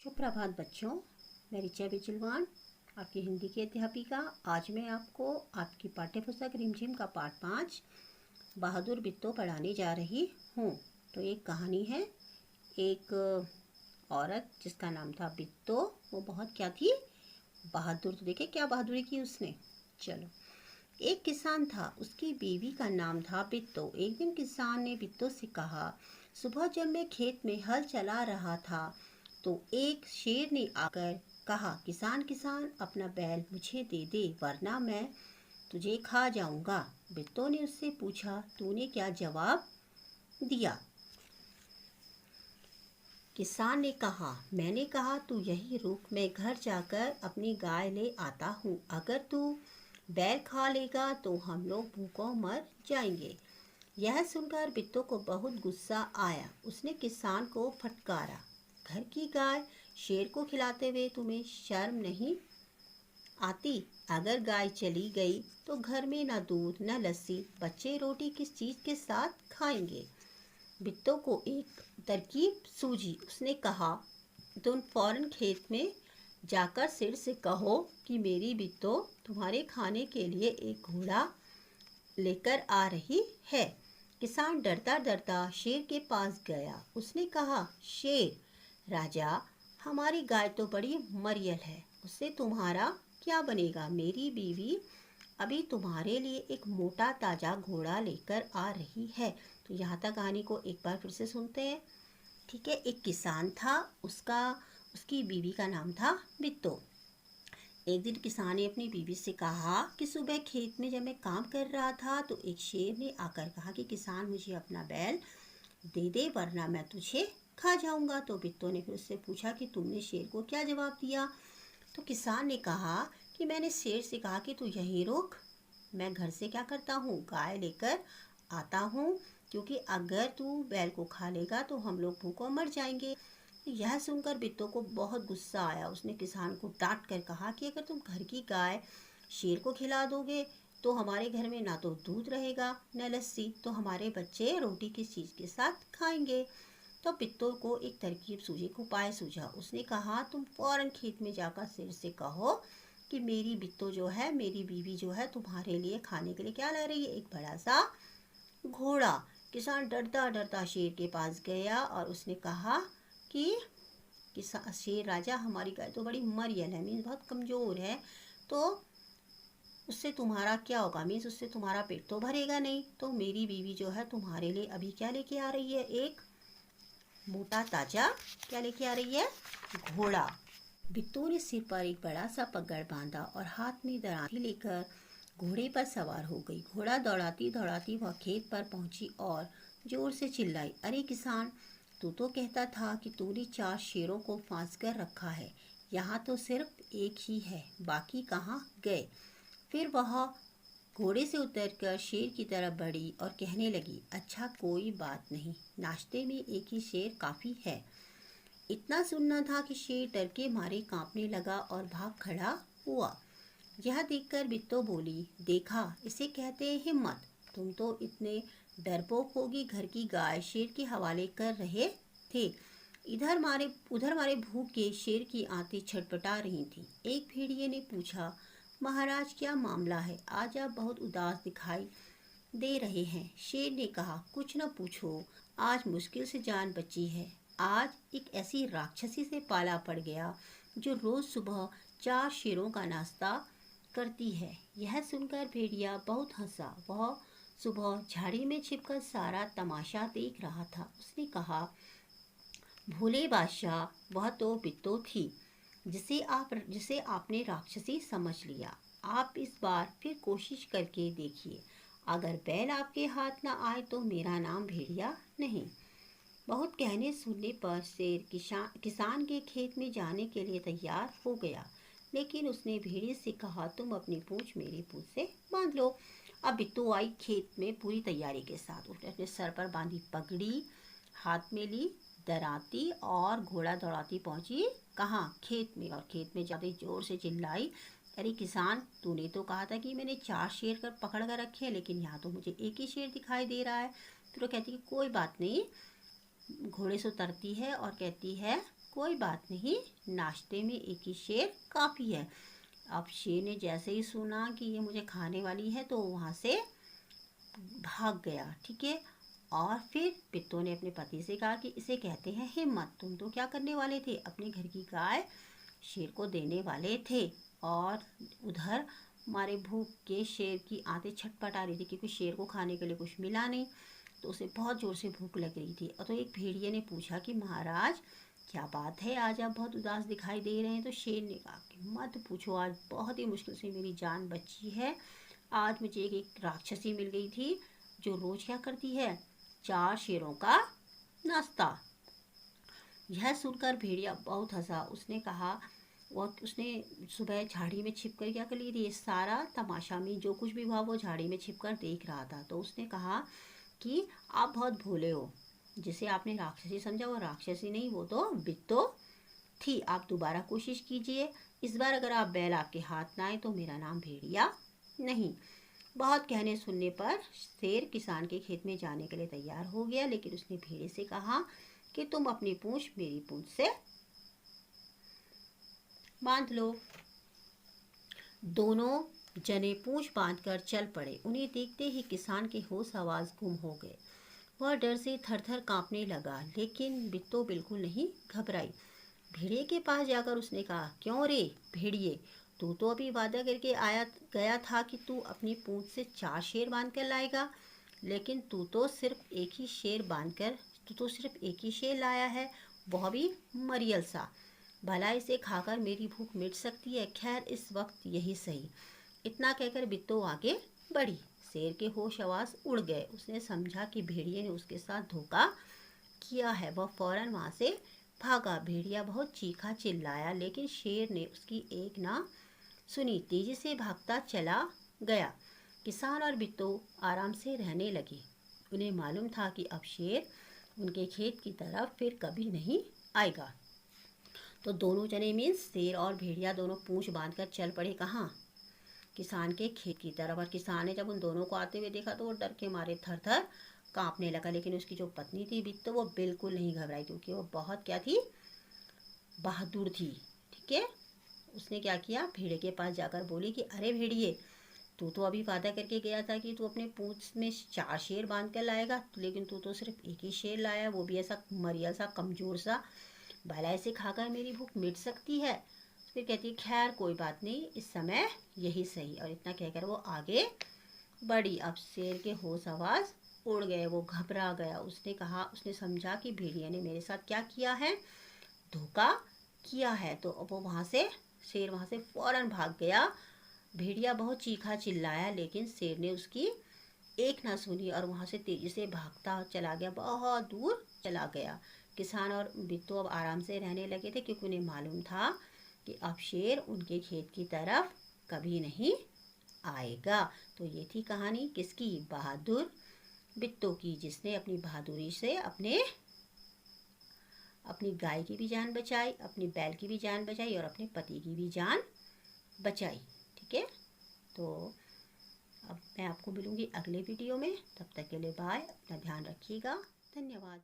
सुप्रभात बच्चों, मैं रिचा बिजलवान आपकी हिंदी की अध्यापिका। आज मैं आपको आपकी पाठ्यपुस्तक रिमझिम का पाठ 5 बहादुर बिट्टो पढ़ाने जा रही हूँ। तो एक कहानी है। एक औरत जिसका नाम था बिट्टो, वो बहुत क्या थी, बहादुर। तो देखे क्या बहादुरी की उसने। चलो, एक किसान था, उसकी बीवी का नाम था बिट्टो। एक दिन किसान ने बिट्टो से कहा, सुबह जब मैं खेत में हल चला रहा था तो एक शेर ने आकर कहा, किसान किसान अपना बैल मुझे दे दे वरना मैं तुझे खा जाऊंगा। बिट्टो ने उससे पूछा, तूने क्या जवाब दिया? किसान ने कहा, मैंने कहा तू यही रुक, मैं घर जाकर अपनी गाय ले आता हूँ। अगर तू बैल खा लेगा तो हम लोग भूखों मर जाएंगे। यह सुनकर बिट्टो को बहुत गुस्सा आया। उसने किसान को फटकारा, घर की गाय शेर को खिलाते हुए तुम्हें शर्म नहीं आती? अगर गाय चली गई तो घर में न दूध न लस्सी, बच्चे रोटी किस चीज़ के साथ खाएंगे? बिट्टो को एक तरकीब सूझी। उसने कहा, तुम फौरन खेत में जाकर शेर से कहो कि मेरी बिट्टो तुम्हारे खाने के लिए एक घोड़ा लेकर आ रही है। किसान डरता डरता शेर के पास गया। उसने कहा, शेर राजा, हमारी गाय तो बड़ी मरियल है, उससे तुम्हारा क्या बनेगा? मेरी बीवी अभी तुम्हारे लिए एक मोटा ताजा घोड़ा लेकर आ रही है। तो यहाँ तक कहानी को एक बार फिर से सुनते हैं। ठीक है। एक किसान था, उसकी बीवी का नाम था बिट्टो। एक दिन किसान ने अपनी बीवी से कहा कि सुबह खेत में जब मैं काम कर रहा था तो एक शेर ने आकर कहा कि किसान मुझे अपना बैल दे दे वरना मैं तुझे खा जाऊंगा। तो बिट्टो ने फिर उससे पूछा कि तुमने शेर को क्या जवाब दिया? तो किसान ने कहा कि मैंने शेर से कहा कि तू यहीं रुक, मैं घर से क्या करता हूँ, गाय लेकर आता हूँ, क्योंकि अगर तू बैल को खा लेगा तो हम लोग भूखों मर जाएंगे। यह सुनकर बिट्टो को बहुत गुस्सा आया। उसने किसान को डांट कर कहा कि अगर तुम घर की गाय शेर को खिला दोगे तो हमारे घर में ना तो दूध रहेगा न लस्सी, तो हमारे बच्चे रोटी किस चीज़ के साथ खाएंगे? तो बिट्टो को एक तरकीब सूझी, एक उपाय सूझा। उसने कहा, तुम फौरन खेत में जाकर शेर से कहो कि मेरी बिट्टो जो है, मेरी बीवी जो है, तुम्हारे लिए खाने के लिए क्या ला रही है, एक बड़ा सा घोड़ा। किसान डरता डरता शेर के पास गया और उसने कहा कि शेर राजा, हमारी गाय तो बड़ी मरियल है, मीन्स बहुत कमज़ोर है, तो उससे तुम्हारा क्या होगा, मीन्स उससे तुम्हारा पेट तो भरेगा नहीं। तो मेरी बीवी जो है तुम्हारे लिए अभी क्या लेके आ रही है, एक मोटा ताजा क्या लेके आ रही है, घोड़ा। बिट्टो ने सिर पर एक बड़ा सा पगड़ बांधा और हाथ में दराती लेकर घोड़े पर सवार हो गई। घोड़ा दौड़ाती दौड़ाती वह खेत पर पहुंची और जोर से चिल्लाई, अरे किसान, तू तो कहता था कि तूने 4 शेरों को फांस कर रखा है, यहाँ तो सिर्फ एक ही है, बाकी कहाँ गए? फिर वह घोड़े से उतरकर शेर की तरफ बढ़ी और कहने लगी, अच्छा कोई बात नहीं, नाश्ते में एक ही शेर काफ़ी है। इतना सुनना था कि शेर डर के मारे कांपने लगा और भाग खड़ा हुआ। यह देखकर बिट्टो बोली, देखा, इसे कहते हैं हिम्मत। तुम तो इतने डरपोक होगी, घर की गाय शेर के हवाले कर रहे थे। उधर मारे भूख के शेर की आंतें छटपटा रही थी। एक भेड़िए ने पूछा, महाराज क्या मामला है, आज आप बहुत उदास दिखाई दे रहे हैं। शेर ने कहा, कुछ न पूछो, आज मुश्किल से जान बची है। आज एक ऐसी राक्षसी से पाला पड़ गया जो रोज सुबह 4 शेरों का नाश्ता करती है। यह सुनकर भेड़िया बहुत हंसा। वह सुबह झाड़ी में छिपकर सारा तमाशा देख रहा था। उसने कहा, भोले बादशाह, वह तो बिट्टो थी जिसे आपने राक्षसी समझ लिया। आप इस बार फिर कोशिश करके देखिए। अगर बैल आपके हाथ न आए तो मेरा नाम भेड़िया नहीं। बहुत कहने सुनने पर शेर किसान के खेत में जाने के लिए तैयार हो गया, लेकिन उसने भेड़िए से कहा, तुम अपनी पूंछ मेरी पूंछ से बांध लो। अब बिट्टो आई खेत में पूरी तैयारी के साथ। उसने अपने सर पर बांधी पगड़ी, हाथ में ली दराती और घोड़ा दौड़ाती पहुंची कहाँ, खेत में। और खेत में जाते जोर से चिल्लाई, अरे किसान, तूने तो कहा था कि मैंने 4 शेर कर पकड़ कर रखे हैं, लेकिन यहाँ तो मुझे एक ही शेर दिखाई दे रहा है। फिर वो कहती है, कोई बात नहीं। घोड़े से उतरती है और कहती है, कोई बात नहीं, नाश्ते में एक ही शेर काफ़ी है। अब शेर ने जैसे ही सुना कि ये मुझे खाने वाली है तो वहाँ से भाग गया। ठीक है। और फिर बिट्टू ने अपने पति से कहा कि इसे कहते हैं हिम्मत, तुम तो क्या करने वाले थे, अपने घर की गाय शेर को देने वाले थे। और उधर हमारे भूख के शेर की आंतें छटपटा रही थी क्योंकि शेर को खाने के लिए कुछ मिला नहीं, तो उसे बहुत ज़ोर से भूख लग रही थी। और तो एक भेड़िए ने पूछा कि महाराज क्या बात है, आज आप बहुत उदास दिखाई दे रहे हैं। तो शेर ने कहा कि मत पूछो, आज बहुत ही मुश्किल से मेरी जान बची है। आज मुझे एक राक्षसी मिल गई थी जो रोज़ क्या करती है, 4 शेरों का नाश्ता। यह सुनकर भेड़िया बहुत हंसा। उसने कहा, और उसने सुबह झाड़ी में छिप कर क्या कर ली थी, ये सारा तमाशा में जो कुछ भी हुआ वो झाड़ी में छिप कर देख रहा था। तो उसने कहा कि आप बहुत भोले हो, जिसे आपने राक्षसी समझा वो राक्षसी नहीं, वो तो बिट्टू थी। आप दोबारा कोशिश कीजिए, इस बार अगर आप बैल आपके हाथ ना आए तो मेरा नाम भेड़िया नहीं। बहुत कहने सुनने पर शेर किसान के खेत में जाने के लिए तैयार हो गया, लेकिन उसने भेड़िए से कहा कि तुम अपनी पूंछ मेरी पूंछ से बांध लो। दोनों जने पूंछ बांधकर चल पड़े। उन्हें देखते ही किसान के होश हवास गुम हो गए। वह डर से थर-थर कांपने लगा, लेकिन बिट्टू बिल्कुल नहीं घबराई। भेड़िए के पास जाकर उसने कहा, क्यों रे भेड़िए, तू तो अभी वादा करके आया गया था कि तू अपनी पूंछ से 4 शेर बांध कर लाएगा, लेकिन तू तो सिर्फ एक ही शेर लाया है, वह भी मरियल सा। भला इसे खाकर मेरी भूख मिट सकती है, खैर इस वक्त यही सही। इतना कहकर बिट्टू आगे बढ़ी। शेर के होश हवास उड़ गए। उसने समझा कि भेड़िए ने उसके साथ धोखा किया है। वह फौरन वहाँ से भागा। भेड़िया बहुत चीखा चिल्लाया, लेकिन शेर ने उसकी एक ना सुनी, तेजी से भागता चला गया। किसान और बिट्टू आराम से रहने लगे। उन्हें मालूम था कि अब शेर उनके खेत की तरफ फिर कभी नहीं आएगा। तो दोनों जने मीन्स शेर और भेड़िया दोनों पूंछ बांधकर चल पड़े। कहाँ? किसान के खेत की तरफ। और किसान ने जब उन दोनों को आते हुए देखा तो वो डर के मारे थर थर कांपने लगा, लेकिन उसकी जो पत्नी थी बिट्टू वो बिल्कुल नहीं घबराई, क्योंकि वो बहुत क्या थी, बहादुर थी। ठीक है। उसने क्या किया, भेड़िए के पास जाकर बोली कि अरे भेड़िए, तू तो अभी वादा करके गया था कि तू अपने पूंछ में 4 शेर बांध कर लाएगा, लेकिन तू तो सिर्फ एक ही शेर लाया, वो भी ऐसा मरिया सा कमजोर सा। भला इसे खाकर मेरी भूख मिट सकती है? फिर कहती है, खैर कोई बात नहीं, इस समय यही सही। और इतना कहकर वो आगे बढ़ी। अब शेर के होश हवास उड़ गए, वो घबरा गया। उसने समझा कि भेड़िए ने मेरे साथ क्या किया है, धोखा किया है। तो अब वो शेर वहाँ से फौरन भाग गया। भेड़िया बहुत चीखा चिल्लाया, लेकिन शेर ने उसकी एक ना सुनी और वहाँ से तेजी से भागता चला गया, बहुत दूर चला गया। किसान और बिट्टू अब आराम से रहने लगे थे, क्योंकि उन्हें मालूम था कि अब शेर उनके खेत की तरफ कभी नहीं आएगा। तो ये थी कहानी किसकी, बहादुर बिट्टू की, जिसने अपनी बहादुरी से अपनी गाय की भी जान बचाई, अपनी बैल की भी जान बचाई और अपने पति की भी जान बचाई। ठीक है। तो अब मैं आपको मिलूंगी अगले वीडियो में, तब तक के लिए बाय, अपना ध्यान रखिएगा, धन्यवाद।